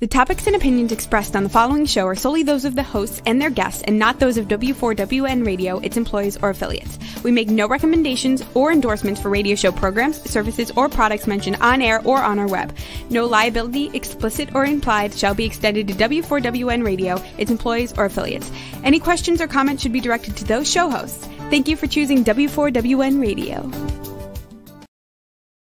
The topics and opinions expressed on the following show are solely those of the hosts and their guests and not those of W4WN Radio, its employees, or affiliates. We make no recommendations or endorsements for radio show programs, services, or products mentioned on air or on our web. No liability, explicit or implied, shall be extended to W4WN Radio, its employees, or affiliates. Any questions or comments should be directed to those show hosts. Thank you for choosing W4WN Radio.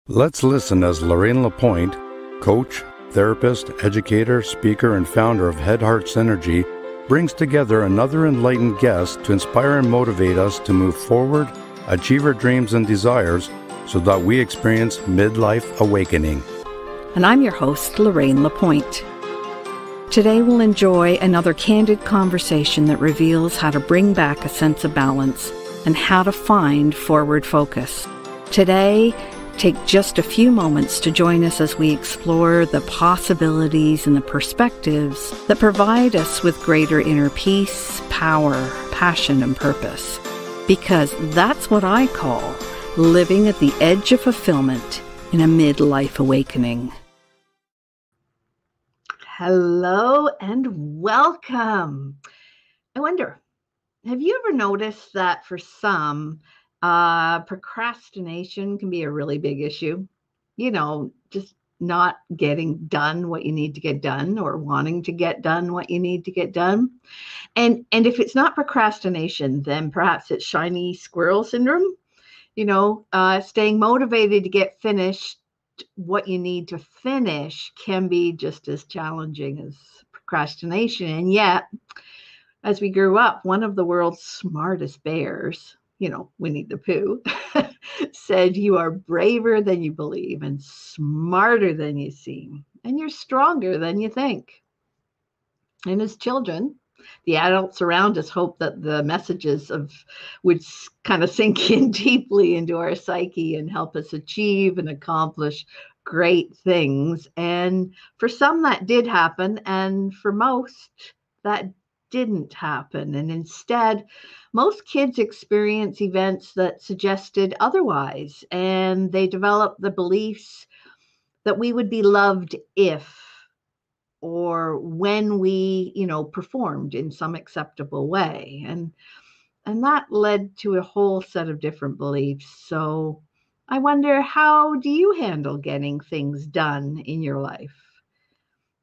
Let's listen as Lorraine Lapointe, coach, therapist, educator, speaker, and founder of Head Heart Synergy, brings together another enlightened guest to inspire and motivate us to move forward, achieve our dreams and desires, so that we experience midlife awakening. And I'm your host, Lorraine Lapointe. Today we'll enjoy another candid conversation that reveals how to bring back a sense of balance and how to find forward focus. Today, take just a few moments to join us as we explore the possibilities and the perspectives that provide us with greater inner peace, power, passion, and purpose. Because that's what I call living at the edge of fulfillment in a midlife awakening. Hello and welcome. I wonder, have you ever noticed that for some, procrastination can be a really big issue? You know, just not getting done what you need to get done or wanting to get done what you need to get done. And if it's not procrastination, then perhaps it's shiny squirrel syndrome. You know, staying motivated to get finished what you need to finish can be just as challenging as procrastination. And yet, as we grew up, one of the world's smartest bears, you know, Winnie the Pooh, said, "You are braver than you believe and smarter than you seem, and you're stronger than you think." And as children, the adults around us hope that the messages would kind of sink in deeply into our psyche and help us achieve and accomplish great things. And for some, that did happen. And for most, that didn't happen. And instead, most kids experience events that suggested otherwise, and they develop the beliefs that we would be loved if or when we, performed in some acceptable way. And that led to a whole set of different beliefs. So I wonder, how do you handle getting things done in your life?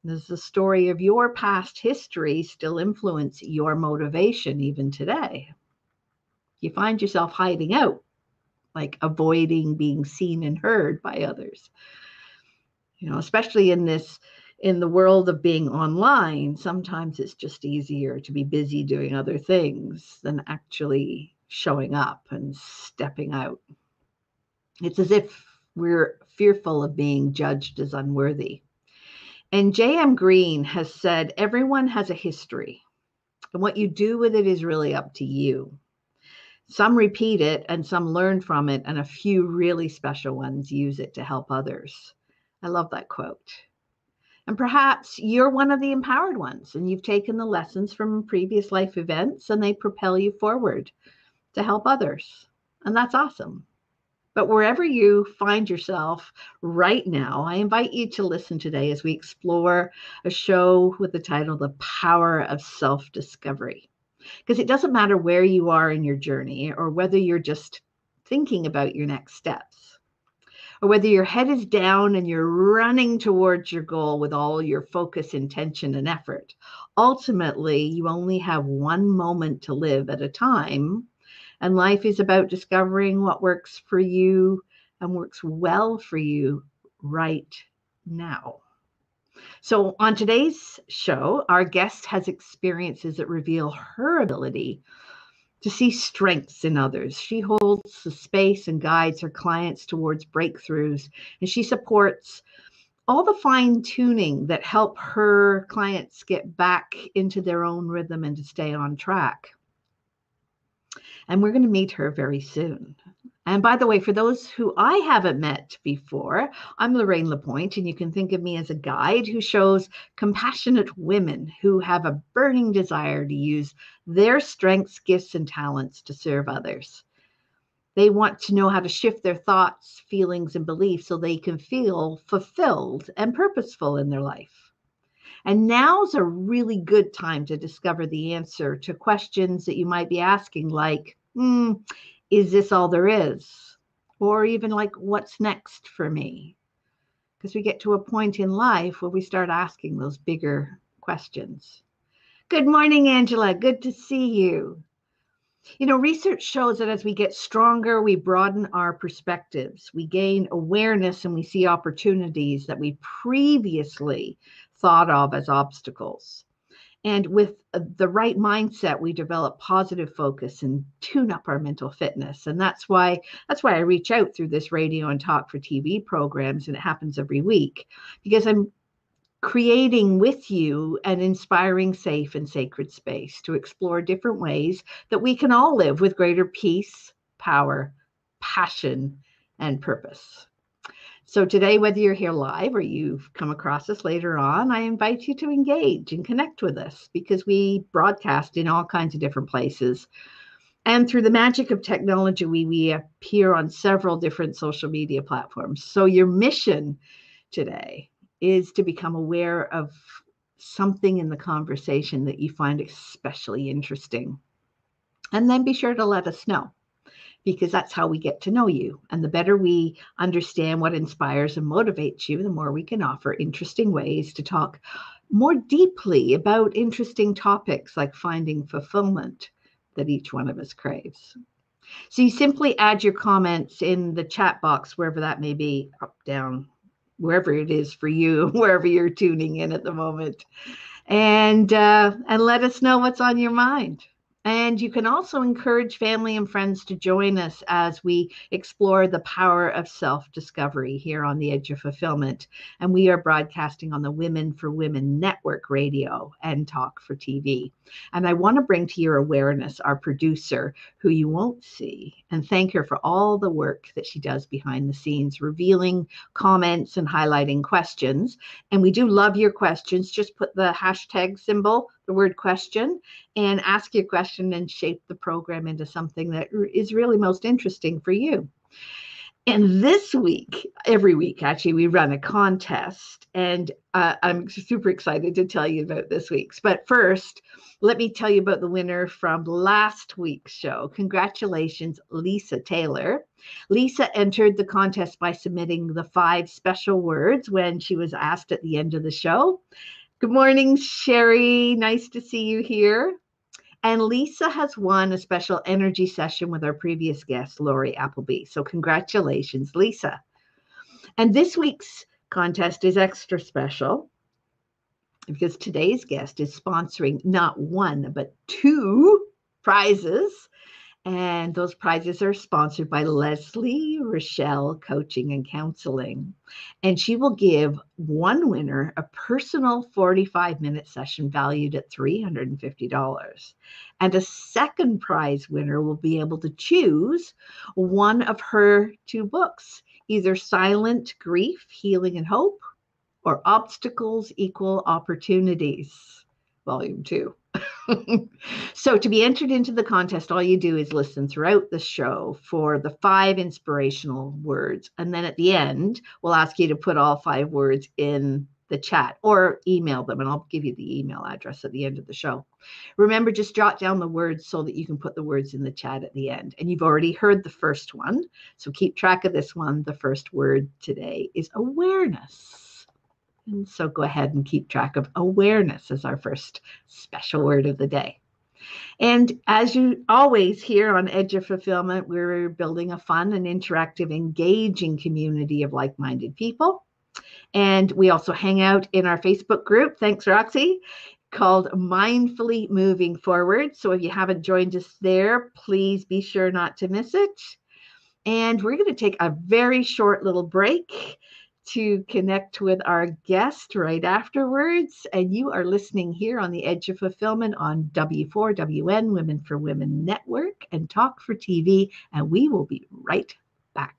Does the story of your past history still influence your motivation even today? You find yourself hiding out, like avoiding being seen and heard by others. Especially in the world of being online, sometimes it's just easier to be busy doing other things than actually showing up and stepping out. It's as if we're fearful of being judged as unworthy. And J.M. Green has said, everyone has a history, and what you do with it is really up to you. Some repeat it and some learn from it, and a few really special ones use it to help others. I love that quote. And perhaps you're one of the empowered ones, and you've taken the lessons from previous life events and they propel you forward to help others. And that's awesome. But wherever you find yourself right now, I invite you to listen today as we explore a show with the title, The Power of Self-Discovery. Because it doesn't matter where you are in your journey, or whether you're just thinking about your next steps, or whether your head is down and you're running towards your goal with all your focus, intention, and effort. Ultimately, you only have one moment to live at a time. And life is about discovering what works for you and works well for you right now. So on today's show, our guest has experiences that reveal her ability to see strengths in others. She holds the space and guides her clients towards breakthroughs, and she supports all the fine tuning that help her clients get back into their own rhythm and to stay on track. And we're going to meet her very soon. And by the way, for those who I haven't met before, I'm Lorraine Lapointe, and you can think of me as a guide who shows compassionate women who have a burning desire to use their strengths, gifts, and talents to serve others. They want to know how to shift their thoughts, feelings, and beliefs so they can feel fulfilled and purposeful in their life. And now's a really good time to discover the answer to questions that you might be asking, like, is this all there is? Or even like, what's next for me? Because we get to a point in life where we start asking those bigger questions. Good morning, Angela. Good to see you. You know, research shows that as we get stronger, we broaden our perspectives. We gain awareness and we see opportunities that we previously thought of as obstacles. And with the right mindset, we develop positive focus and tune up our mental fitness. And that's why I reach out through this radio and talk for TV programs, and it happens every week, because I'm creating with you an inspiring, safe, and sacred space to explore different ways that we can all live with greater peace, power, passion, and purpose. So today, whether you're here live or you've come across us later on, I invite you to engage and connect with us, because we broadcast in all kinds of different places. And through the magic of technology, we appear on several different social media platforms. So your mission today is to become aware of something in the conversation that you find especially interesting. And then be sure to let us know, because that's how we get to know you. And the better we understand what inspires and motivates you, the more we can offer interesting ways to talk more deeply about interesting topics like finding fulfillment that each one of us craves. So you simply add your comments in the chat box, wherever that may be, up, down, wherever it is for you, wherever you're tuning in at the moment, and let us know what's on your mind. And you can also encourage family and friends to join us as we explore the power of self-discovery here on the Edge of Fulfillment. And we are broadcasting on the Women for Women Network Radio and Talk for TV. And I want to bring to your awareness our producer, who you won't see, and thank her for all the work that she does behind the scenes, revealing comments and highlighting questions. And we do love your questions. Just put the hashtag symbol, the word question, and ask your question and shape the program into something that is really most interesting for you. And this week, every week, actually, we run a contest, and I'm super excited to tell you about this week's. But first, let me tell you about the winner from last week's show. Congratulations, Lisa Taylor. Lisa entered the contest by submitting the 5 special words when she was asked at the end of the show. Good morning, Sherry. Nice to see you here. And Lisa has won a special energy session with our previous guest, Lori Appleby. So congratulations, Lisa. And this week's contest is extra special because today's guest is sponsoring not 1, but 2 prizes. And those prizes are sponsored by Leslie Rochelle Coaching and Counseling. And she will give one winner a personal 45-minute session valued at $350. And a second prize winner will be able to choose one of her 2 books, either Silent Grief, Healing and Hope, or Obstacles Equal Opportunities, Volume 2. So to be entered into the contest, all you do is listen throughout the show for the 5 inspirational words. And then at the end, we'll ask you to put all 5 words in the chat or email them. And I'll give you the email address at the end of the show. Remember, just jot down the words so that you can put the words in the chat at the end. And you've already heard the first one, so keep track of this one. The first word today is awareness. And so go ahead and keep track of awareness as our first special word of the day. And as you always hear on Edge of Fulfillment, we're building a fun and interactive, engaging community of like-minded people. And we also hang out in our Facebook group, thanks Roxy, called Mindfully Moving Forward. So if you haven't joined us there, please be sure not to miss it. And we're going to take a very short little break to connect with our guest right afterwards. And you are listening here on the Edge of Fulfillment on W4WN, Women for Women Network, and Talk for TV. And we will be right back.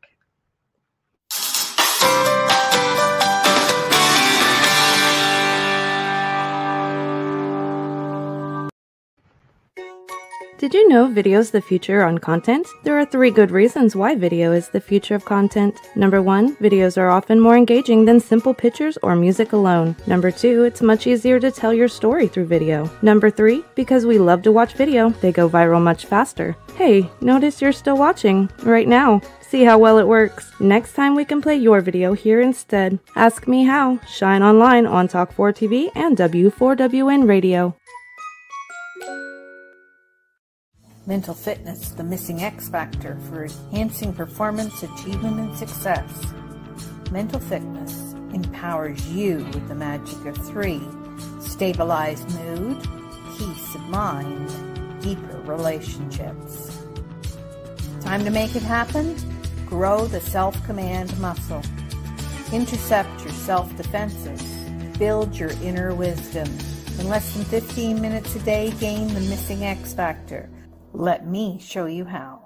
Did you know video is the future on content? There are 3 good reasons why video is the future of content. Number 1, videos are often more engaging than simple pictures or music alone. Number 2, it's much easier to tell your story through video. Number 3, because we love to watch video, they go viral much faster. Hey, notice you're still watching right now. See how well it works. Next time we can play your video here instead. Ask Me How. Shine online on Talk 4 TV and W4WN Radio. Mental fitness, the missing X factor for enhancing performance, achievement, and success. Mental fitness empowers you with the magic of 3: stabilized mood, peace of mind, deeper relationships. Time to make it happen? Grow the self-command muscle. Intercept your self-defenses. Build your inner wisdom. In less than 15 minutes a day, gain the missing X factor. Let me show you how.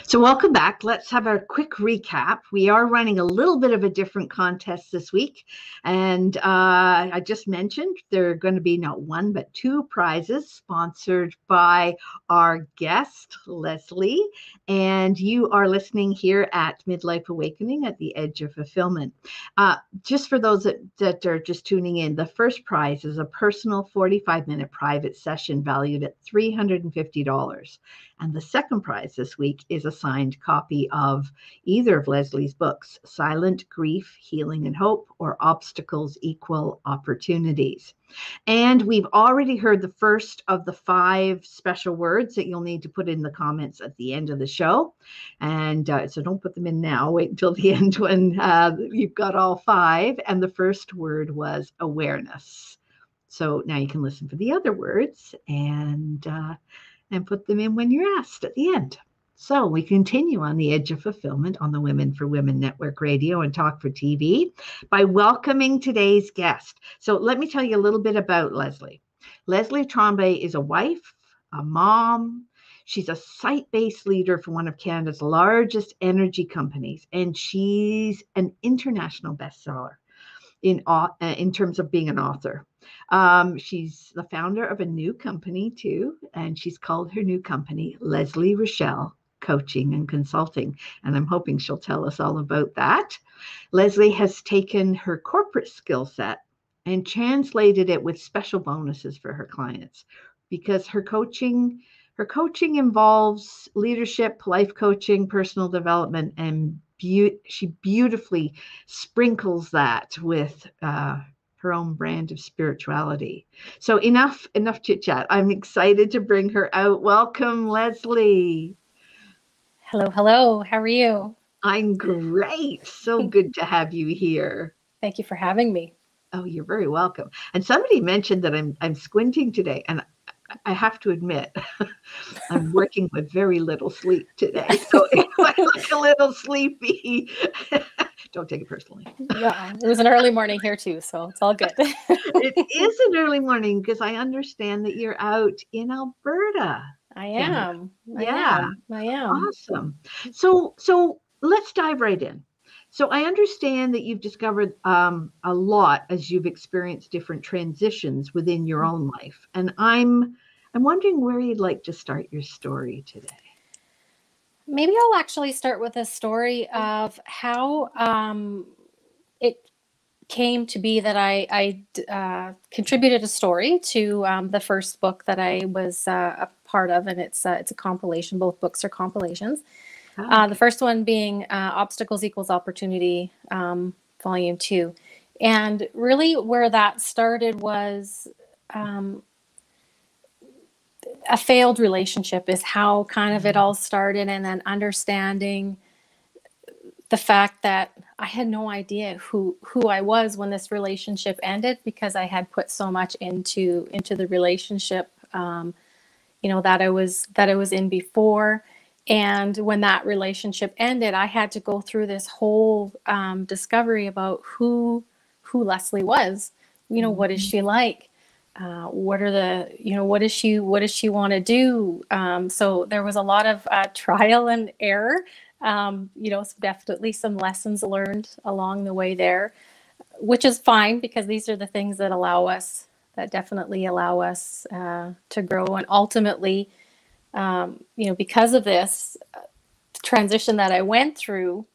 So welcome back. Let's have a quick recap. We are running a little bit of a different contest this week. And I just mentioned there are going to be not 1, but 2 prizes sponsored by our guest, Leslie. And you are listening here at Midlife Awakening at the Edge of Fulfillment. Just for those that are just tuning in, the first prize is a personal 45-minute private session valued at $350. And the second prize this week is a signed copy of either of Leslie's books, Silent Grief, Healing and Hope, or Obstacles Equal Opportunities. And we've already heard the first of the 5 special words that you'll need to put in the comments at the end of the show. And so don't put them in now. Wait until the end when you've got all 5. And the first word was awareness. So now you can listen for the other words and put them in when you're asked at the end. So we continue on the Edge of Fulfillment on the Women for Women Network Radio and Talk for TV by welcoming today's guest. So let me tell you a little bit about Leslie. Leslie Tremblay is a wife, a mom. She's a site-based leader for one of Canada's largest energy companies, and she's an international bestseller in terms of being an author. She's the founder of a new company too, and she's called her new company Leslie Rochelle Coaching and Consulting. And I'm hoping she'll tell us all about that. Leslie has taken her corporate skill set and translated it with special bonuses for her clients, because her coaching involves leadership, life coaching, personal development, and she beautifully sprinkles that with her own brand of spirituality. So enough chit chat. I'm excited to bring her out. Welcome, Leslie. Hello. How are you? I'm great. So good to have you here. Thank you for having me. Oh, you're very welcome. And somebody mentioned that I'm squinting today, and I have to admit, I'm working with very little sleep today. So if I look a little sleepy, don't take it personally. Yeah, it was an early morning here too, so it's all good. It is an early morning because I understand that you're out in Alberta. I am. Yeah. I am. Awesome. So let's dive right in. So I understand that you've discovered a lot as you've experienced different transitions within your own life. And I'm wondering where you'd like to start your story today. Maybe I'll actually start with a story of how it came to be that I contributed a story to the first book that I was a part of, and it's a compilation. Both books are compilations. Okay. The first one being Obstacles Equals Opportunity, Volume 2. And really where that started was a failed relationship is how kind of it all started, and then understanding the fact that I had no idea who I was when this relationship ended, because I had put so much into the relationship, that I was in before. And when that relationship ended, I had to go through this whole discovery about who Leslie was. What is she like? What does she want to do? So there was a lot of trial and error. Definitely some lessons learned along the way there. which is fine, because these are the things that definitely allow us to grow. And ultimately, because of this transition that I went through,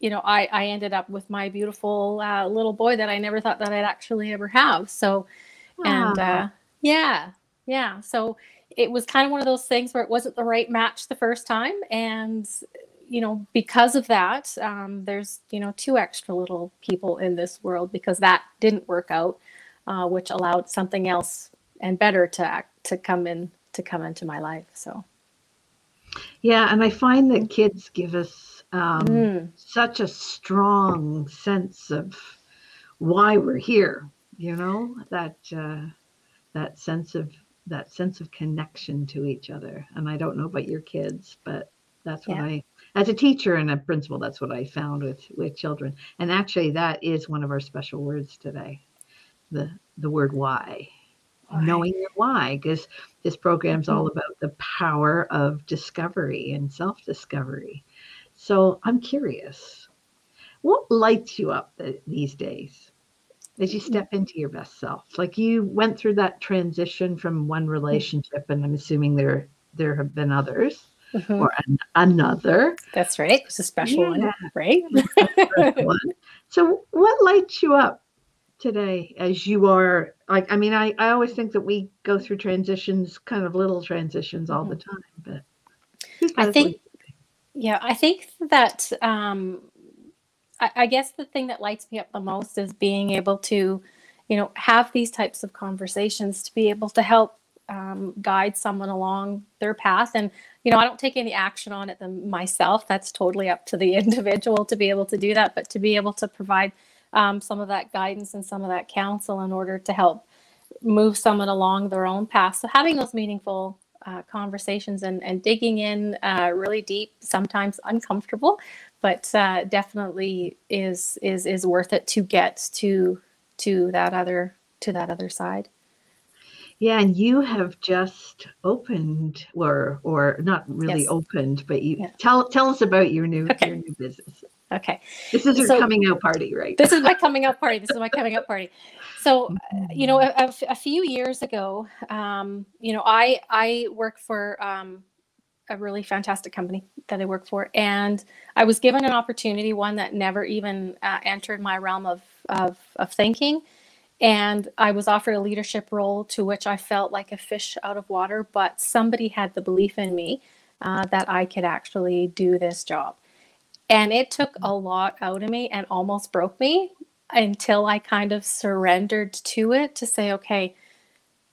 I ended up with my beautiful little boy that I never thought that I'd actually ever have. So, and yeah. So it was kind of one of those things where it wasn't the right match the first time. And, because of that, there's, 2 extra little people in this world, because that didn't work out, which allowed something else and better to come into my life. So. Yeah. And I find that kids give us such a strong sense of why we're here, that sense of connection to each other. And I don't know about your kids, but that's what as a teacher and a principal, that's what I found with children. And actually, that is one of our special words today, the word why. Knowing your why, because this program's all about the power of discovery and self-discovery. So I'm curious, what lights you up these days as you step into your best self? Like, you went through that transition from one relationship, and I'm assuming there have been others, or another. That's right. It's a special one, right? One. So what lights you up today as you are, like, I always think that we go through transitions, kind of little transitions all the time, but I think that I guess the thing that lights me up the most is being able to, have these types of conversations, to be able to help guide someone along their path. And, I don't take any action on it myself. That's totally up to the individual to be able to do that, but to be able to provide some of that guidance and some of that counsel in order to help move someone along their own path. So having those meaningful conversations and digging in really deep, sometimes uncomfortable, but definitely is worth it to get to that other side. Yeah, and you have just opened, or not really opened, but you tell us about your new business. Okay. This is your coming out party, right? This is my coming out party. So, a few years ago, I work for a really fantastic company that I work for, and I was given an opportunity, one that never even entered my realm of thinking. And I was offered a leadership role to which I felt like a fish out of water, but somebody had the belief in me that I could actually do this job. And it took a lot out of me and almost broke me until I kind of surrendered to it, to say, okay,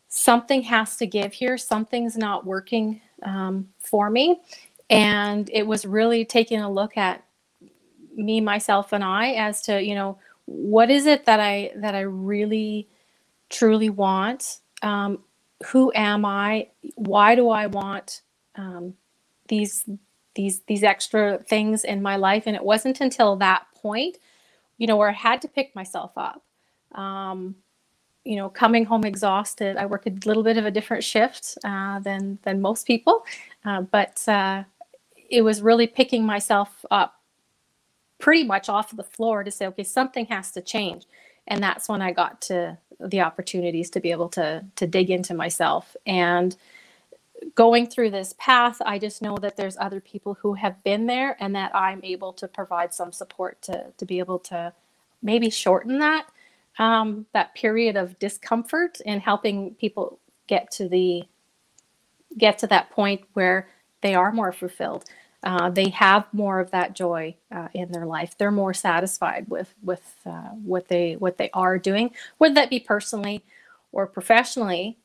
something has to give here. Something's not working for me. And it was really taking a look at me, myself, and I as to, what is it that I really, truly want? Who am I? Why do I want these extra things in my life? And it wasn't until that point, where I had to pick myself up. Coming home exhausted. I work a little bit of a different shift than most people, but it was really picking myself up pretty much off of the floor to say, okay, something has to change. And that's when I got to the opportunities to be able to dig into myself. And going through this path, I just know that there's other people who have been there, and that I'm able to provide some support to be able to maybe shorten that period of discomfort, and helping people get to that point where they are more fulfilled. They have more of that joy in their life. They're more satisfied with what they are doing, whether that be personally or professionally.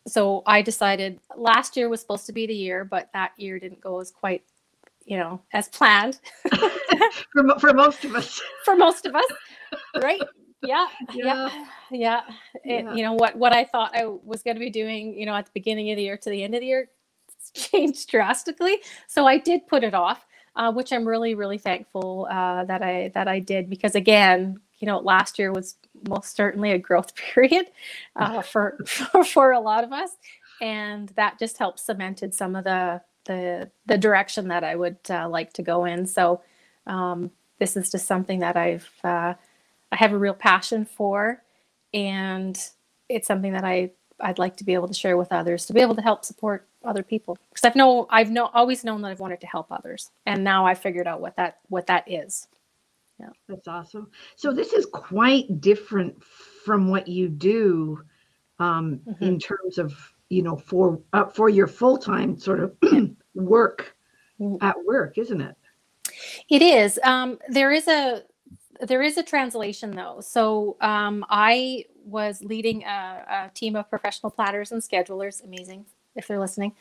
So I decided last year was supposed to be the year, but that year didn't go as quite, as planned. for most of us. For most of us, right? Yeah. What I thought I was going to be doing, at the beginning of the year to the end of the year, changed drastically. So I did put it off, which I'm really, really thankful that I did, because again, last year was most certainly a growth period for a lot of us, and that just helped cemented some of the direction that I would like to go in. So this is just something that have a real passion for, and it's something that I'd like to be able to share with others, to be able to help support other people. Because I've always known that I've wanted to help others, and now I figured out what that is. Yeah, that's awesome. So this is quite different from what you do in terms of, for your full-time sort of work at work, isn't it? It is. There is a translation though. So I was leading a team of professional platters and schedulers. Amazing if they're listening.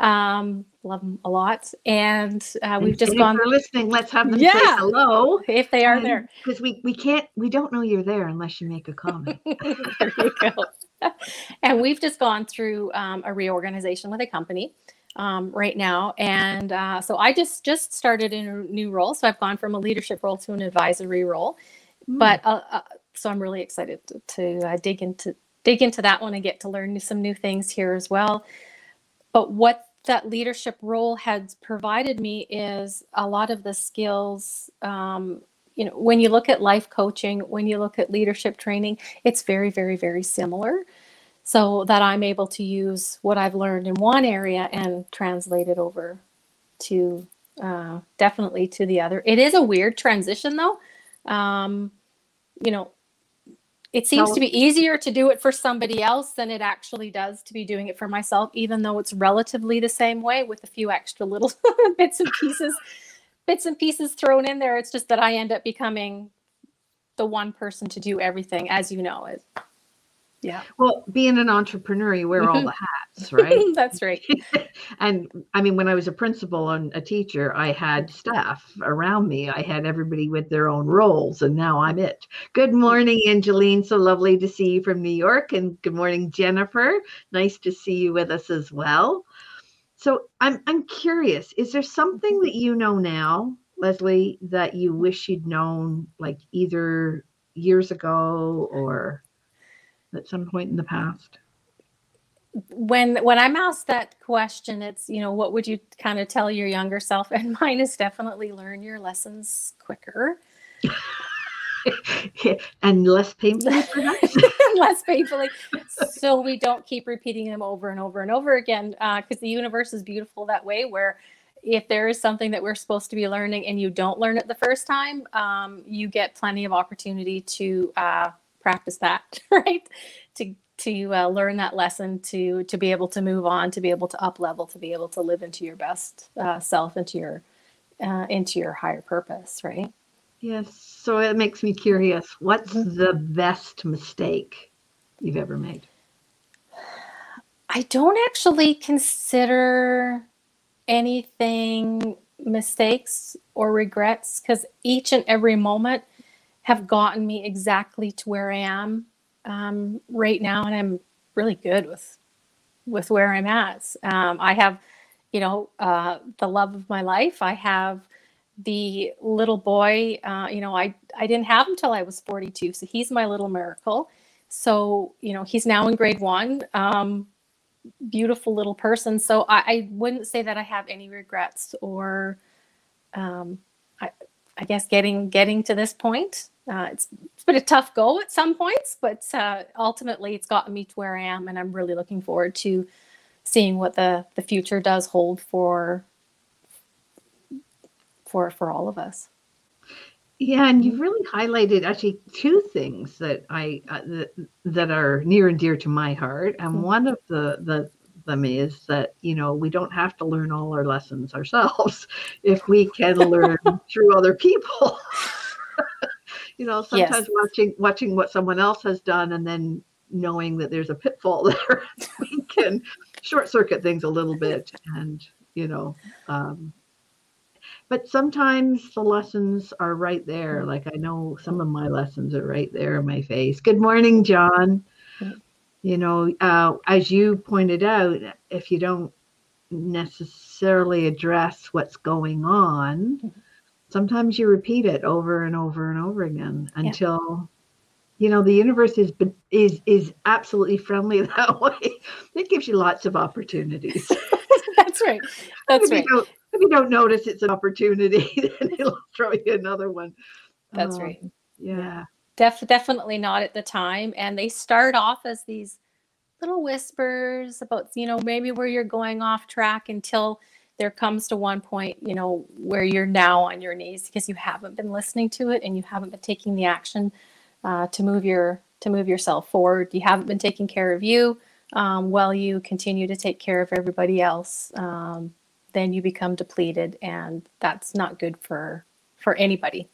Love them a lot. And we've just gone. If they're listening, let's have them say hello. If they are there. Because we don't know you're there unless you make a comment. There you go. And we've just gone through a reorganization with a company right now. And so I just started in a new role. So I've gone from a leadership role to an advisory role. But so I'm really excited to dig into that one and get to learn some new things here as well. But what that leadership role has provided me is a lot of the skills. When you look at life coaching, when you look at leadership training, it's very, very, very similar. So that I'm able to use what I've learned in one area and translate it over to definitely to the other. It is a weird transition though. It seems to be easier to do it for somebody else than it actually does to be doing it for myself, even though it's relatively the same way with a few extra little bits and pieces thrown in there. It's just that I end up becoming the one person to do everything, as you know. Yeah. Well, being an entrepreneur, you wear all the hats, right? That's right. And I mean, when I was a principal and a teacher, I had staff around me. I had everybody with their own roles, and now I'm it. Good morning, Angeline. So lovely to see you from New York. And good morning, Jennifer. Nice to see you with us as well. So I'm curious, is there something that you know now, Leslie, that you wish you'd known, like either years ago or at some point in the past? When I'm asked that question, it's, what would you kind of tell your younger self? And mine is definitely learn your lessons quicker. And less painfully, perhaps? Less painfully. So we don't keep repeating them over and over and over again, because the universe is beautiful that way, where if there is something that we're supposed to be learning and you don't learn it the first time, you get plenty of opportunity to practice that, right? To learn that lesson, to be able to move on, to be able to up level, to be able to live into your best self, into your higher purpose, right? Yes. So it makes me curious. What's the best mistake you've ever made? I don't actually consider anything mistakes or regrets, because each and every moment have gotten me exactly to where I am right now, and I'm really good with where I'm at. I have, the love of my life. I have the little boy. I didn't have him till I was 42, so he's my little miracle. So he's now in grade 1. Beautiful little person. So I wouldn't say that I have any regrets or, I guess getting to this point. It's been a tough go at some points, but ultimately it's gotten me to where I am, and I'm really looking forward to seeing what the future does hold for all of us. Yeah, and you've really highlighted actually two things that that are near and dear to my heart, and one of them is that we don't have to learn all our lessons ourselves if we can learn through other people. Sometimes watching what someone else has done and then knowing that there's a pitfall there, we can short circuit things a little bit, and but sometimes the lessons are right there. Like I know some of my lessons are right there in my face. Good morning, John. As you pointed out, if you don't necessarily address what's going on, sometimes you repeat it over and over and over again until, the universe is absolutely friendly that way. It gives you lots of opportunities. That's right. That's right. If you don't notice it's an opportunity, then it'll throw you another one. That's right. Yeah. Definitely not at the time. And they start off as these little whispers about, maybe where you're going off track, until there comes to one point, where you're now on your knees because you haven't been listening to it and you haven't been taking the action to move yourself forward. You haven't been taking care of you while you continue to take care of everybody else. Then you become depleted, and that's not good for anybody.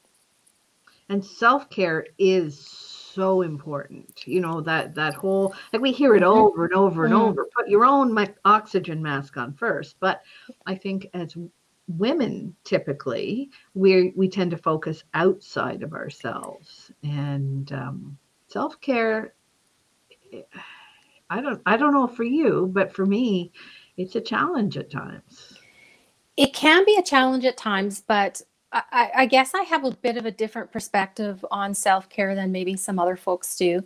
And self-care is so important. That whole, like, we hear it over and over and over. Put your own oxygen mask on first. But I think as women, typically, we tend to focus outside of ourselves. And self-care, I don't know for you, but for me, it's a challenge at times. It can be a challenge at times, but I guess I have a bit of a different perspective on self-care than maybe some other folks do.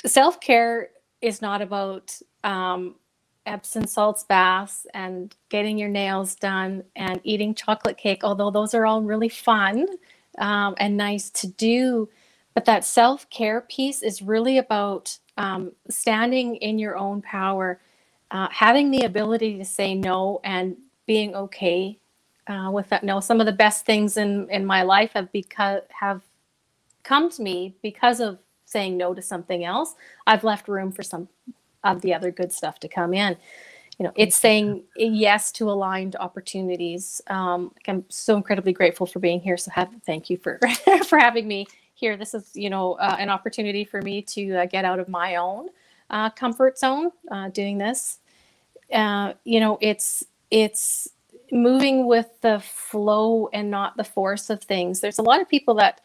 Self-care is not about Epsom salts baths and getting your nails done and eating chocolate cake, although those are all really fun and nice to do. But that self-care piece is really about standing in your own power, having the ability to say no and being okay with that no. Some of the best things in my life have come to me because of saying no to something else. I've left room for some of the other good stuff to come in. It's saying yes to aligned opportunities. I'm so incredibly grateful for being here. So thank you for for having me here. This is an opportunity for me to get out of my own comfort zone doing this. It's moving with the flow and not the force of things. There's a lot of people that,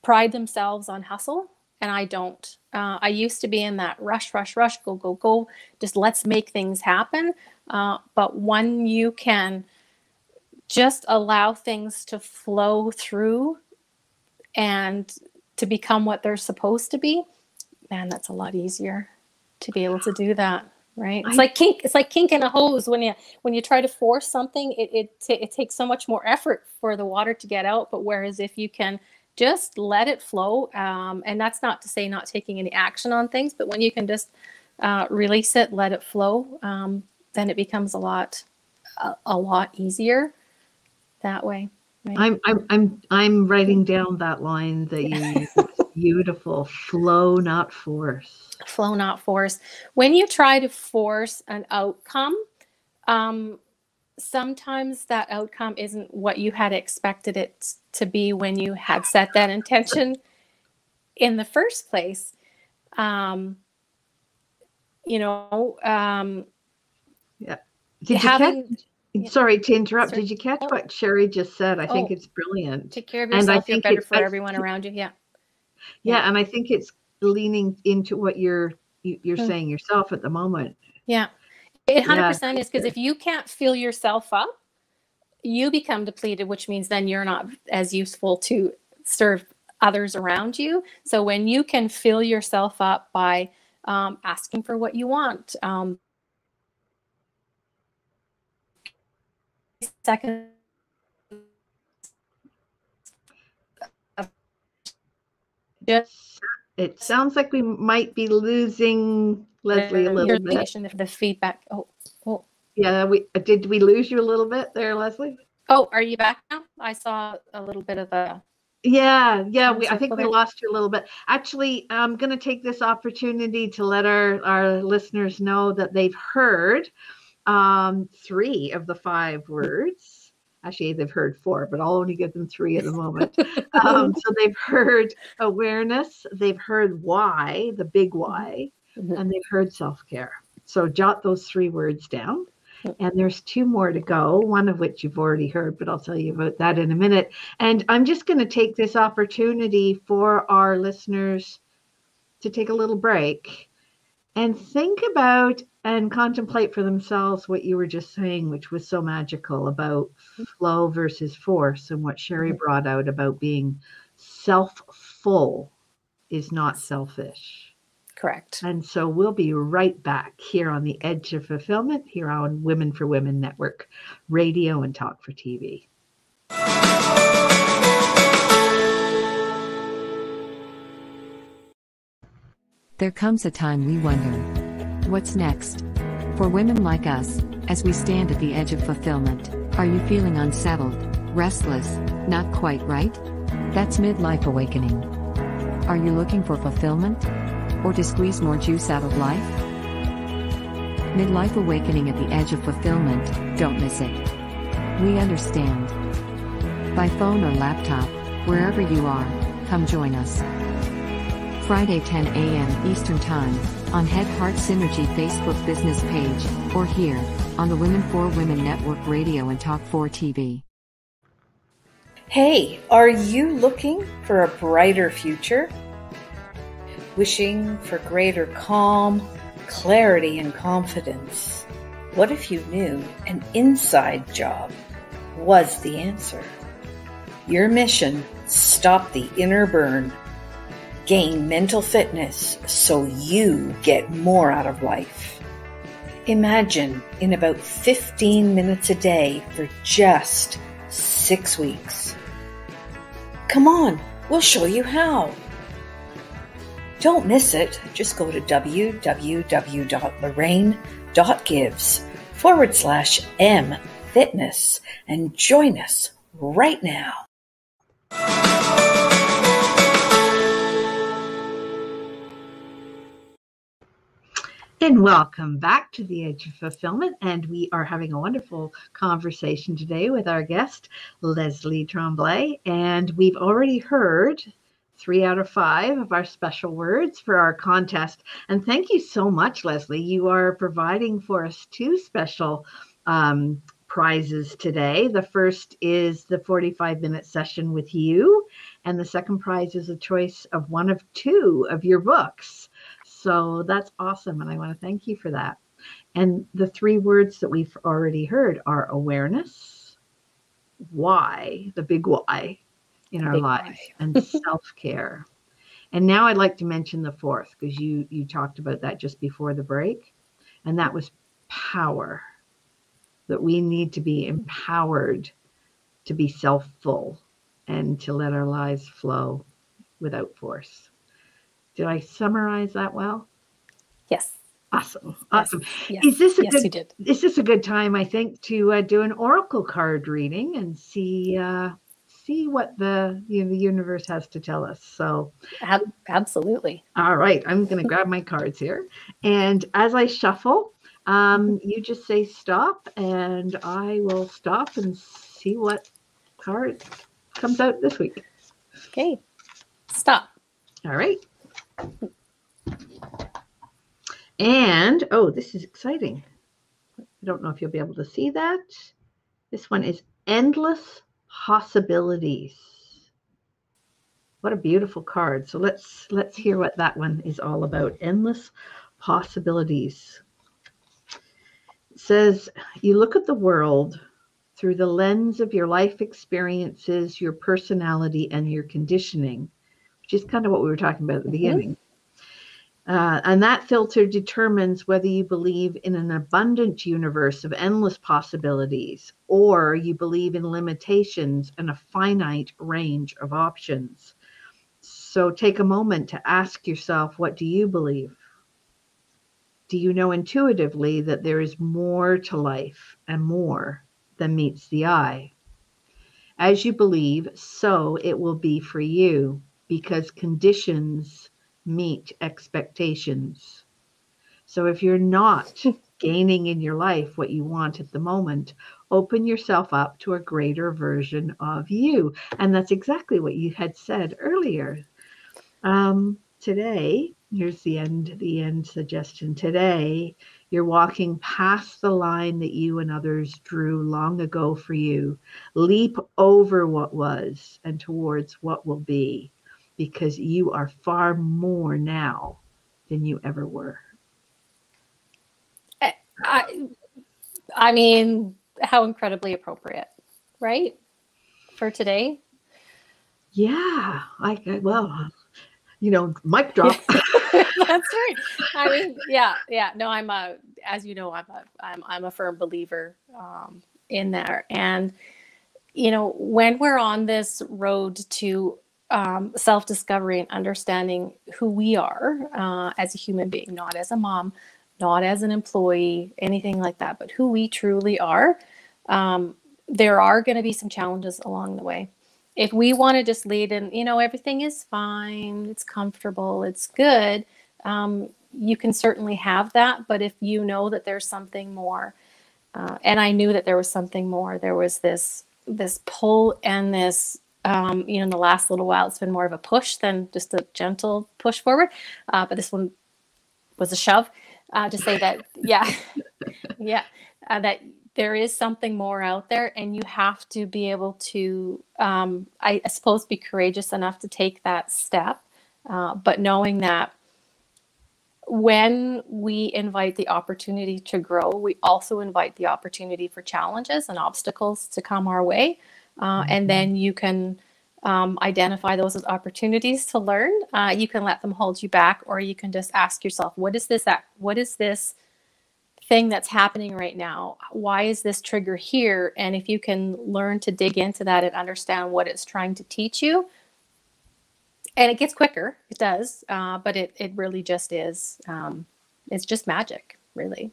pride themselves on hustle, and I don't. I used to be in that rush, go, just let's make things happen. But when you can just allow things to flow through and to become what they're supposed to be, man, that's a lot easier to be able to do that. Right. It's like kink in a hose. When you try to force something, it takes so much more effort for the water to get out. But whereas if you can just let it flow, and that's not to say not taking any action on things, but when you can just release it, let it flow, then it becomes a lot easier that way. Right? I'm writing down that line that you use. Beautiful. Flow, not force. Flow, not force. When you try to force an outcome, sometimes that outcome isn't what you had expected it to be when you had set that intention in the first place. Yeah. Sorry to interrupt. Did you catch what Sherry just said? I think it's brilliant. Take care of yourself. You're better for everyone around you. Yeah, and I think it's leaning into what you're saying yourself at the moment. Yeah, it 100% is, because if you can't fill yourself up, you become depleted, which means then you're not as useful to serve others around you. So when you can fill yourself up by asking for what you want, second. It sounds like we might be losing Leslie a little bit. The feedback. Oh. Yeah, did we lose you a little bit there, Leslie? Oh, are you back now? I saw a little bit of a. Yeah. I think we lost you a little bit. Actually, I'm going to take this opportunity to let our listeners know that they've heard 3 of the 5 words. Actually, they've heard 4, but I'll only give them 3 at the moment. So they've heard awareness, they've heard why, the big why, and they've heard self-care. So jot those 3 words down. And there's 2 more to go, one of which you've already heard, but I'll tell you about that in a minute. And I'm just going to take this opportunity for our listeners to take a little break and think about and contemplate for themselves what you were just saying, which was so magical about flow versus force, and what Sherry brought out about being self-full is not selfish. Correct. And so we'll be right back here on the Edge of Fulfillment, here on Women for Women Network Radio and Talk for TV. There comes a time we wonder, what's next? For women like us, as we stand at the edge of fulfillment, are you feeling unsettled, restless, not quite right? That's midlife awakening. Are you looking for fulfillment? Or to squeeze more juice out of life? Midlife awakening at the edge of fulfillment, don't miss it. We understand. By phone or laptop, wherever you are, come join us. Friday 10 a.m. Eastern Time, on Head Heart Synergy Facebook business page, or here, on the Women for Women Network Radio and Talk 4 TV. Hey, are you looking for a brighter future? Wishing for greater calm, clarity, and confidence? What if you knew an inside job was the answer? Your mission: stop the inner burn. Gain mental fitness so you get more out of life. Imagine in about 15 minutes a day for just 6 weeks. Come on, we'll show you how. Don't miss it. Just go to www.lorraine.gives/mfitness and join us right now. And welcome back to the Edge of Fulfillment. And we are having a wonderful conversation today with our guest, Leslie Tremblay. And we've already heard 3 out of 5 of our special words for our contest. And thank you so much, Leslie. You are providing for us 2 special prizes today. The first is the 45-minute session with you. And the second prize is a choice of one of 2 of your books. So that's awesome, and I want to thank you for that. And the 3 words that we've already heard are awareness, why, the big why in our lives, and self-care. And now I'd like to mention the 4th, because you talked about that just before the break, and that was power, that we need to be empowered to be self-full and to let our lives flow without force. Did I summarize that well? Yes. Awesome. Yes. Awesome. Yes. Is this a you did. Is this a good time, I think, to do an oracle card reading and see what the universe has to tell us? So Absolutely. All right. I'm going to grab my cards here. And as I shuffle, you just say stop, and I will stop and see what card comes out this week. Okay. Stop. All right. And, oh, this is exciting. I don't know if you'll be able to see that. This one is endless possibilities. What a beautiful card. So let's hear what that one is all about. Endless possibilities. It says, you look at the world through the lens of your life experiences, your personality, and your conditioning, which is kind of what we were talking about at the beginning. And that filter determines whether you believe in an abundant universe of endless possibilities, or you believe in limitations and a finite range of options. So take a moment to ask yourself, what do you believe? Do you know intuitively that there is more to life and more than meets the eye? As you believe, so it will be for you, because conditions meet expectations. So if you're not gaining in your life what you want at the moment, open yourself up to a greater version of you. And that's exactly what you had said earlier. Today, here's the end suggestion. Today, you're walking past the line that you and others drew long ago for you. Leap over what was and towards what will be, because you are far more now than you ever were. I mean, how incredibly appropriate, right? For today? Yeah. Well, mic drop. That's right. I mean, yeah. No, as you know, I'm a firm believer in there. And, when we're on this road to self-discovery and understanding who we are as a human being, not as a mom, not as an employee, anything like that, but who we truly are. There are going to be some challenges along the way. If we want to just lead in, everything is fine, it's comfortable, it's good, you can certainly have that. But if you know that there's something more, and I knew that there was something more, there was this pull and this, in the last little while, it's been more of a push than just a gentle push forward. But this one was a shove to say that, that there is something more out there, and you have to be able to, I suppose, be courageous enough to take that step. But knowing that when we invite the opportunity to grow, we also invite the opportunity for challenges and obstacles to come our way. And then you can identify those as opportunities to learn. You can let them hold you back, or you can just ask yourself, what is this thing that's happening right now? Why is this trigger here? And if you can learn to dig into that and understand what it's trying to teach you, and it gets quicker, it does, but it really just is, it's just magic, really.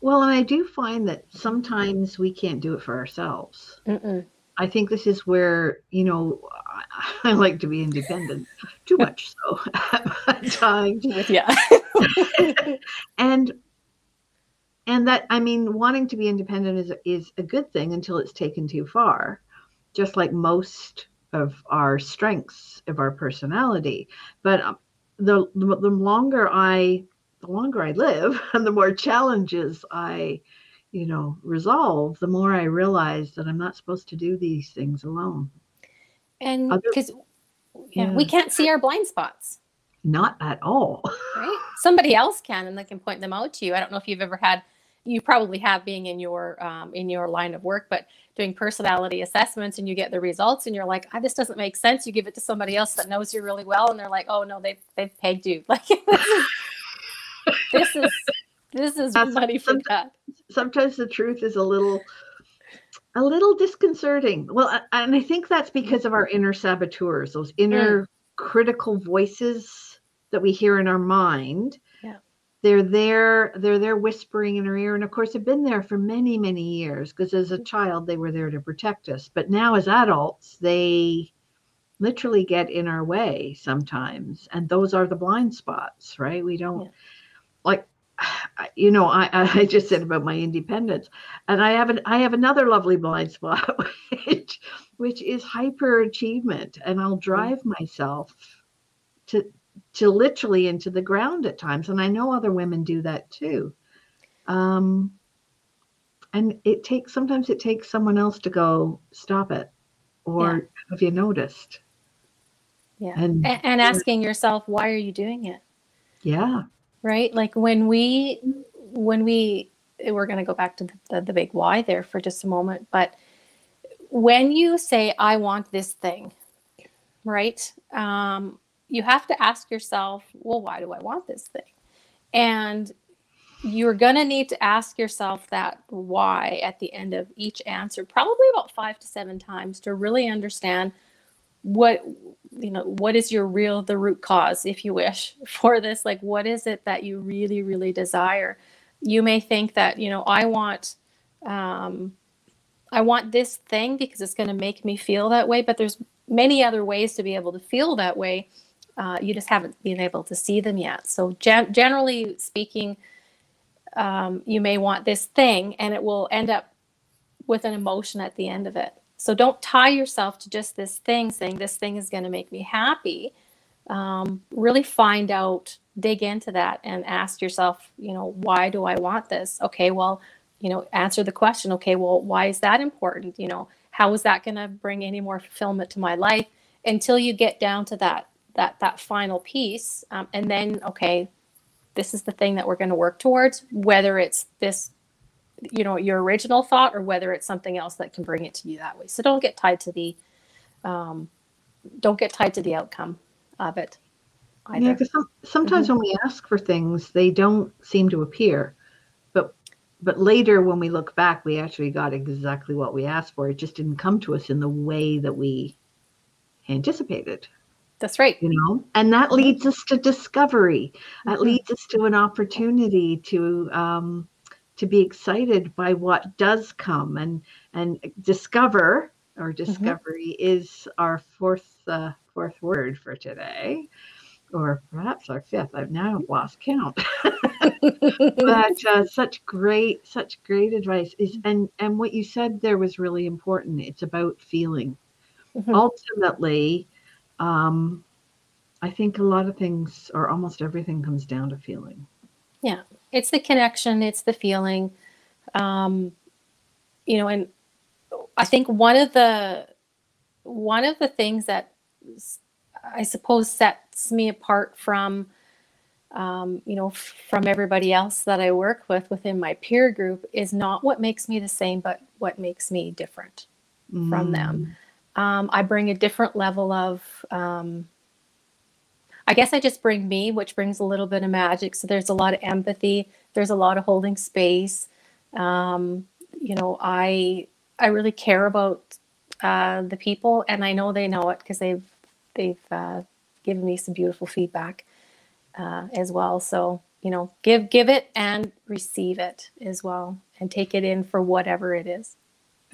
Well, and I do find that sometimes we can't do it for ourselves. I think this is where, I like to be independent, too much so at times. Yeah. And that, wanting to be independent is a good thing until it's taken too far, just like most of our strengths of our personality. But the longer I live and the more challenges I, resolve, the more I realize that I'm not supposed to do these things alone. And because we can't see our blind spots. Not at all. Right? Somebody else can, and they can point them out to you. I don't know if you've ever had, you probably have, being in your line of work, but doing personality assessments, and you get the results and you're like, this doesn't make sense. You give it to somebody else that knows you really well, and they're like, oh no, they've pegged you. Like, this is money for that. Sometimes the truth is a little disconcerting. Well, and I think that's because of our inner saboteurs, those inner critical voices that we hear in our mind. Yeah. They're there whispering in our ear. And of course, they've been there for many, many years, because as a child, they were there to protect us. But now as adults, they literally get in our way sometimes. And those are the blind spots, right? We don't like, I just said about my independence, and I have another lovely blind spot, which is hyperachievement. And I'll drive myself to literally into the ground at times. And I know other women do that too. And sometimes it takes someone else to go, stop it. Or have you noticed? Yeah. And asking yourself, why are you doing it? Yeah. Right. Like when we're going to go back to the big why there for just a moment. But when you say, I want this thing, right? You have to ask yourself, well, why do I want this thing? And you're going to need to ask yourself that why at the end of each answer, probably about 5 to 7 times, to really understand what is the root cause, if you wish, for this. Like, what is it that you really, really desire? You may think that, I want this thing because it's going to make me feel that way, but there's many other ways to be able to feel that way. You just haven't been able to see them yet. So generally speaking, you may want this thing, and it will end up with an emotion at the end of it. So don't tie yourself to just this thing, saying this thing is going to make me happy. Really find out, dig into that, and ask yourself, why do I want this? Okay, well, answer the question. Okay, well, why is that important? How is that going to bring any more fulfillment to my life? Until you get down to that final piece. And then, okay, this is the thing that we're going to work towards, whether it's this, your original thought, or whether it's something else that can bring it to you that way. So don't get tied to the outcome of it either. Yeah, because sometimes when we ask for things, they don't seem to appear. But later, when we look back, we actually got exactly what we asked for. It just didn't come to us in the way that we anticipated. That's right. You know, and that leads us to discovery. That leads us to an opportunity to be excited by what does come, and discover, or discovery is our fourth word for today, or perhaps our fifth. I've now lost count. But such great advice is, and what you said there was really important. It's about feeling. Ultimately, I think a lot of things, or almost everything, comes down to feeling. Yeah, it's the connection, it's the feeling. And I think one of the things that I suppose sets me apart from, from everybody else that I work with within my peer group is not what makes me the same, but what makes me different from them. I bring a different level of, I guess I just bring me, which brings a little bit of magic. So there's a lot of empathy. There's a lot of holding space. I really care about the people, and I know they know it because they've given me some beautiful feedback as well. So, give it and receive it as well, and take it in for whatever it is.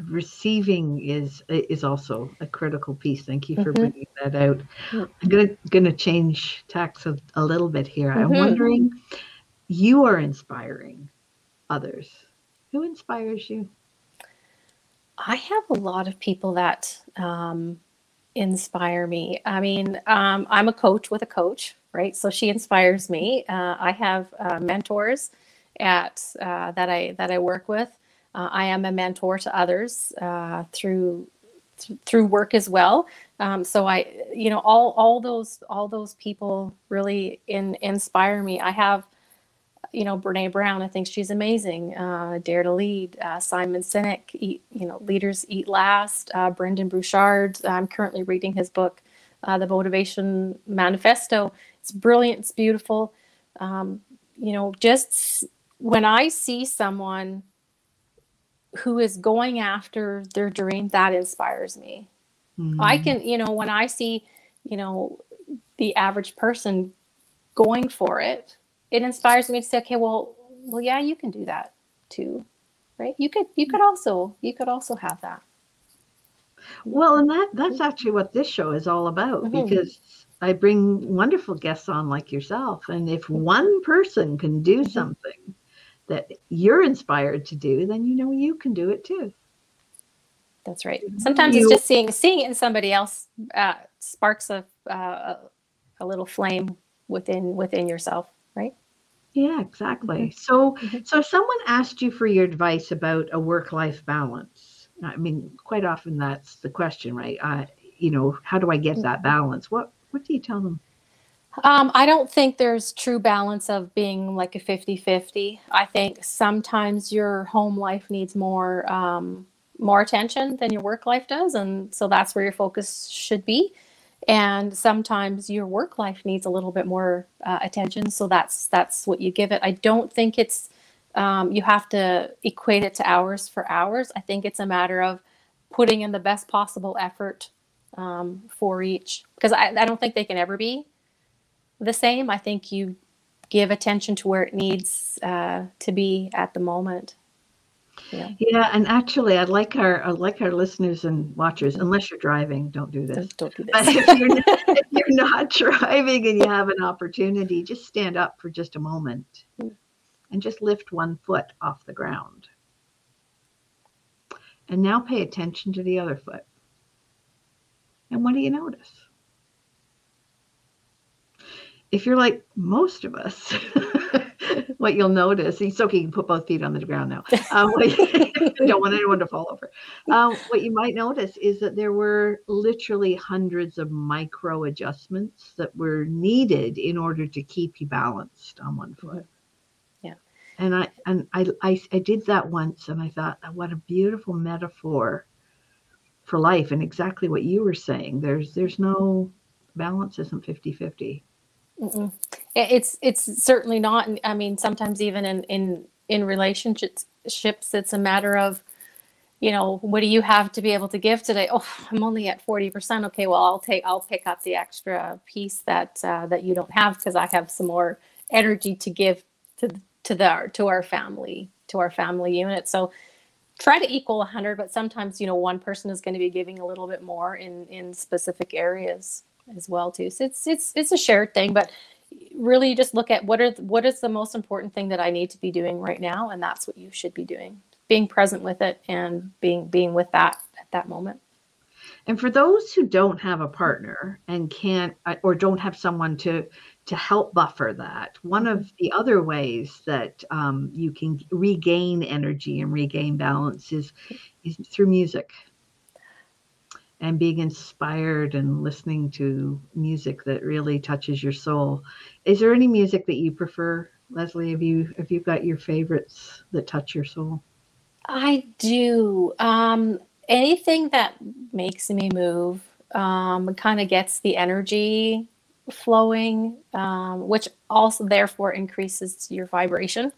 Receiving is also a critical piece. Thank you for bringing that out. I'm gonna change tacks a little bit here. I'm wondering, you are inspiring others. Who inspires you? I have a lot of people that inspire me. I mean, I'm a coach with a coach, right? So she inspires me. I have mentors that I work with. I am a mentor to others through work as well. So all those people really inspire me. I have, Brene Brown. I think she's amazing. Dare to Lead. Simon Sinek. Leaders Eat Last. Brendan Burchard. I'm currently reading his book, The Motivation Manifesto. It's brilliant. It's beautiful. Just when I see someone who is going after their dream, that inspires me. I can, when I see, the average person going for it, it inspires me to say, okay, well, yeah, you can do that too, right? You could also have that. Well, and that's actually what this show is all about, because I bring wonderful guests on like yourself, and if one person can do something that you're inspired to do, then you can do it too. That's right. Sometimes it's just seeing it in somebody else sparks a little flame within yourself, right? Yeah, exactly. So if someone asked you for your advice about a work-life balance, I mean, quite often that's the question, right? How do I get that balance? What do you tell them? I don't think there's true balance of being like a 50-50. I think sometimes your home life needs more attention than your work life does. And so that's where your focus should be. And sometimes your work life needs a little bit more attention. So that's what you give it. I don't think it's, you have to equate it to hours for hours. I think it's a matter of putting in the best possible effort for each, because I don't think they can ever be the same. I think you give attention to where it needs to be at the moment. Yeah, and actually, I'd like our listeners and watchers, unless you're driving, don't do this. Don't do this. But if you're not driving and you have an opportunity, just stand up for just a moment and just lift one foot off the ground. And now pay attention to the other foot. And what do you notice? If you're like most of us, what you'll notice, it's okay, you can put both feet on the ground now. You don't want anyone to fall over. What you might notice is that there were literally hundreds of micro adjustments that were needed in order to keep you balanced on one foot. Yeah. And I did that once, and I thought, what a beautiful metaphor for life, and exactly what you were saying. There's no balance, isn't 50-50. It's certainly not. I mean, sometimes even in relationships, it's a matter of, what do you have to be able to give today? Oh, I'm only at 40%. Okay, well, I'll pick up the extra piece that you don't have, because I have some more energy to give to our family unit. So try to equal 100, but sometimes, one person is going to be giving a little bit more in specific areas as well too. So it's a shared thing, but really just look at what is the most important thing that I need to be doing right now, and that's what you should be doing. Being present with it and being with that at that moment. And for those who don't have a partner and can't, or don't have someone to help buffer that, one of the other ways that you can regain energy and regain balance is through music, and being inspired and listening to music that really touches your soul. Is there any music that you prefer, Leslie? Have you got your favorites that touch your soul? I do. Anything that makes me move, kind of gets the energy flowing, which also therefore increases your vibration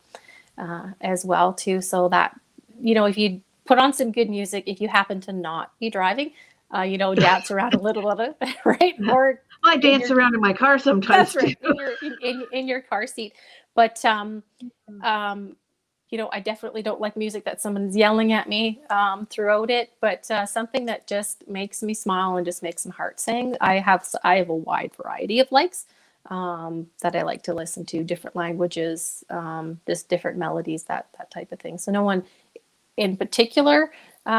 as well too. So that, if you put on some good music, if you happen to not be driving, dance around a little bit, right? Or I dance around in my car sometimes. That's right, in your car seat. But I definitely don't like music that someone's yelling at me throughout it, but something that just makes me smile and just makes my heart sing. I have a wide variety of likes that I like to listen to, different languages, just different melodies, that type of thing. So no one in particular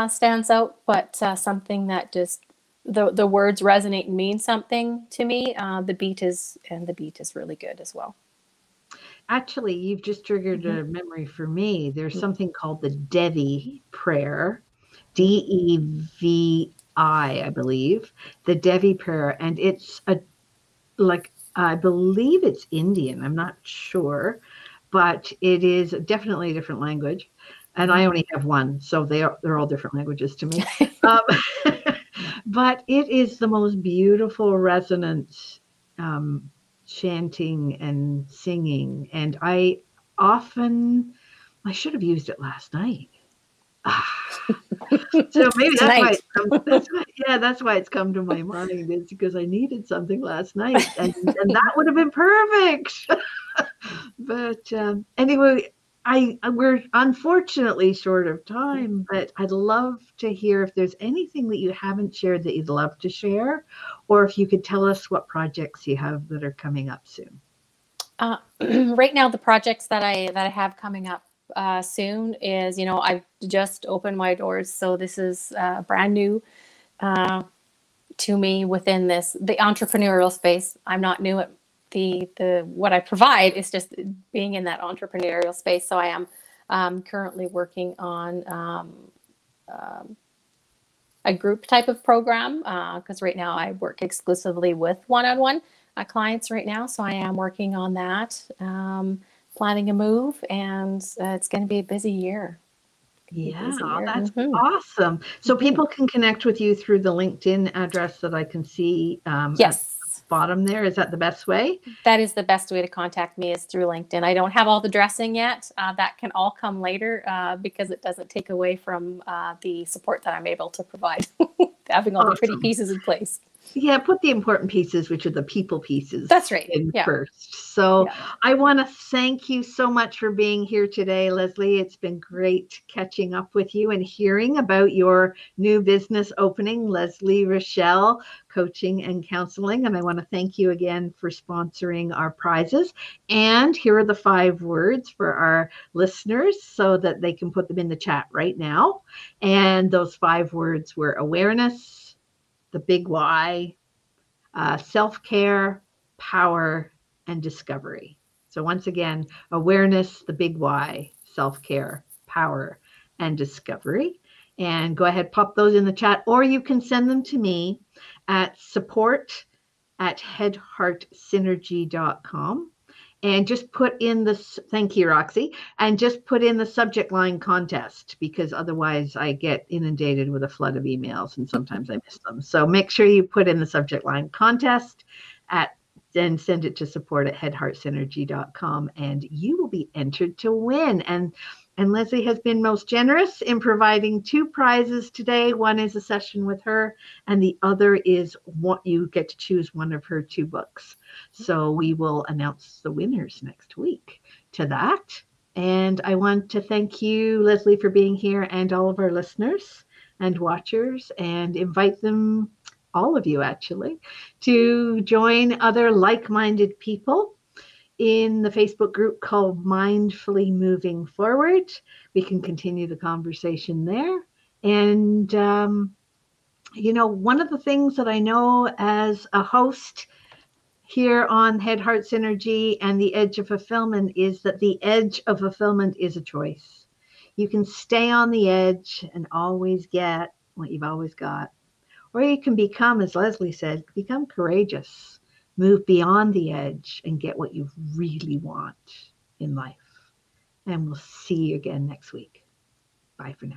stands out, but something that just the words resonate and mean something to me. The beat is really good as well. Actually, you've just triggered a memory for me. There's something called the Devi prayer, Devi, I believe, the Devi prayer, and it's I believe it's Indian. I'm not sure, but it is definitely a different language, and I only have one, so they're all different languages to me. But it is the most beautiful resonance. Chanting and singing, and I should have used it last night. So maybe that's why it's come to my mind. It's because I needed something last night, and that would have been perfect. But anyway, we're unfortunately short of time, but I'd love to hear if there's anything that you haven't shared that you'd love to share, or if you could tell us what projects you have that are coming up soon. Right now, the projects that I have coming up soon is, I've just opened my doors, so this is brand new to me within the entrepreneurial space. I'm not new at the what I provide is just being in that entrepreneurial space. So I am currently working on a group type of program, because right now I work exclusively with one-on-one clients right now. So I am working on that, planning a move, and it's going to be a busy year. Yeah, that's awesome. So people can connect with you through the LinkedIn address that I can see. Yes. Bottom there. Is that the best way? That is the best way to contact me, is through LinkedIn. I don't have all the dressing yet. That can all come later because it doesn't take away from the support that I'm able to provide, having all the pretty pieces in place. Yeah, put the important pieces, which are the people pieces. That's right. In first. So I want to thank you so much for being here today, Leslie. It's been great catching up with you and hearing about your new business opening, Leslie Rochelle Coaching and Counseling. And I want to thank you again for sponsoring our prizes. And here are the 5 words for our listeners so that they can put them in the chat right now. And those 5 words were awareness, the big why, self-care, power, and discovery. So once again, awareness, the big why, self-care, power, and discovery. And go ahead, pop those in the chat, or you can send them to me at support@headheartsynergy.com. And just put in thank you, Roxy, and just put in the subject line contest, because otherwise I get inundated with a flood of emails and sometimes I miss them. So make sure you put in the subject line contest and send it to support@headheartsynergy.com, and you will be entered to win. And And Leslie has been most generous in providing 2 prizes today. One is a session with her, and the other is what you get to choose one of her 2 books. So we will announce the winners next week to that. And I want to thank you, Leslie, for being here, and all of our listeners and watchers, and invite them, all of you actually, to join other like-minded people in the Facebook group called Mindfully Moving Forward. We can continue the conversation there. And, one of the things that I know as a host here on Head, Heart, Synergy and the Edge of Fulfillment is that the edge of fulfillment is a choice. You can stay on the edge and always get what you've always got. Or you can become, as Leslie said, become courageous. Move beyond the edge and get what you really want in life. And we'll see you again next week. Bye for now.